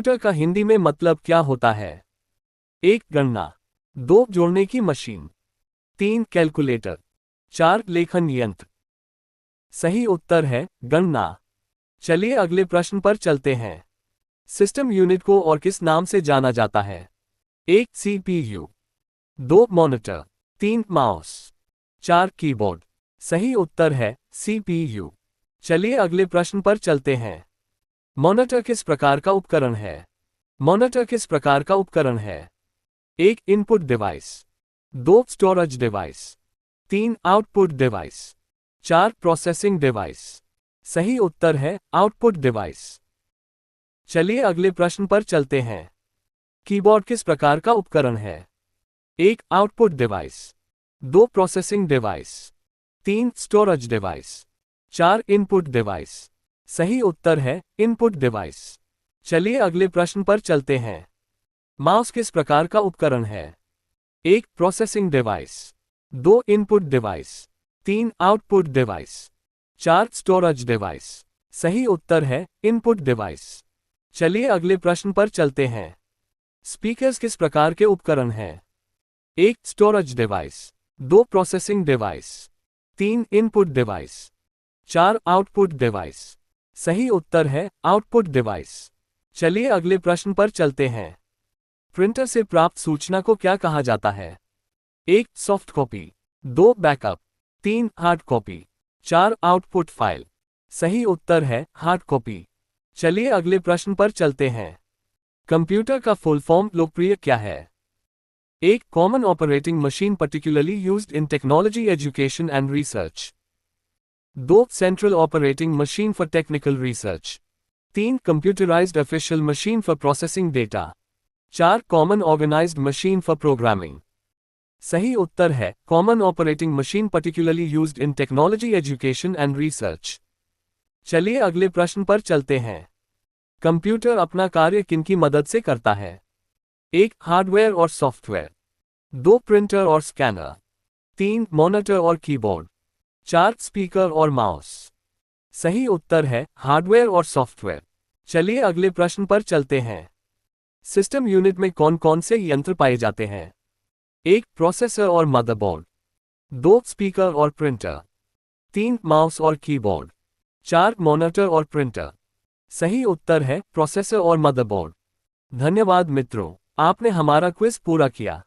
Computer का हिंदी में मतलब क्या होता है? 1. गणना। 2. जोड़ने की मशीन। 3. कैलकुलेटर। 4. लेखन यंत्र। सही उत्तर है गणना। चलिए अगले प्रश्न पर चलते हैं। सिस्टम यूनिट को और किस नाम से जाना जाता है? 1. सीपीयू। 2. मॉनिटर। 3. माउस। 4. कीबोर्ड। सही उत्तर है सीपीयू। चलिए अगले प्रश्न पर चलते हैं। मॉनिटर किस प्रकार का उपकरण है? मॉनिटर किस प्रकार का उपकरण है? 1. Input device. 2. Storage device. 3. Output device. 4. Processing device. सही उत्तर है आउटपुट डिवाइस। चलिए अगले प्रश्न पर चलते हैं। कीबोर्ड किस प्रकार का उपकरण है? 1. Output device. 2. Processing device. 3. Storage device. 4. Input device. सही उत्तर है इनपुट डिवाइस। चलिए अगले प्रश्न पर चलते हैं। माउस किस प्रकार का उपकरण है? 1. Processing device. 2. Input device. 3. Output device. 4. Storage device. सही उत्तर है इनपुट डिवाइस। चलिए अगले प्रश्न पर चलते हैं। स्पीकर्स किस प्रकार के उपकरण हैं? 1. Storage device. 2. Processing device. 3. Input device. 4. Output device. सही उत्तर है आउटपुट डिवाइस। चलिए अगले प्रश्न पर चलते हैं। प्रिंटर से प्राप्त सूचना को क्या कहा जाता है? 1. Soft copy. 2. Backup. 3. Hard copy. 4. Output file. सही उत्तर है हार्ड कॉपी। चलिए अगले प्रश्न पर चलते हैं। कंप्यूटर का फुल फॉर्म लोकप्रिय क्या है? 1. Common operating machine particularly used in technology education and research. 2. Central operating machine for technical research. 3. Computerised official machine for processing data. 4. Common organised machine for programming. सही उत्तर है common operating machine particularly used in technology education and research. चलिए अगले प्रश्न पर चलते हैं। Computer अपना कार्य किनकी मदद से करता है? 1. हार्डवेयर और सॉफ्टवेयर। 2. प्रिंटर और स्कैनर। 3. मॉनिटर और कीबोर्ड। 4. स्पीकर और माउस। सही उत्तर है हार्डवेयर और सॉफ्टवेयर। चलिए अगले प्रश्न पर चलते हैं। सिस्टम यूनिट में कौन कौन से यंत्र पाए जाते हैं? 1. प्रोसेसर और मदरबोर्ड। 2. स्पीकर और प्रिंटर। 3. माउस और कीबोर्ड। 4. मॉनिटर और प्रिंटर। सही उत्तर है प्रोसेसर और मदरबोर्ड। धन्यवाद मित्रों, आपने हमारा क्विज पूरा किया।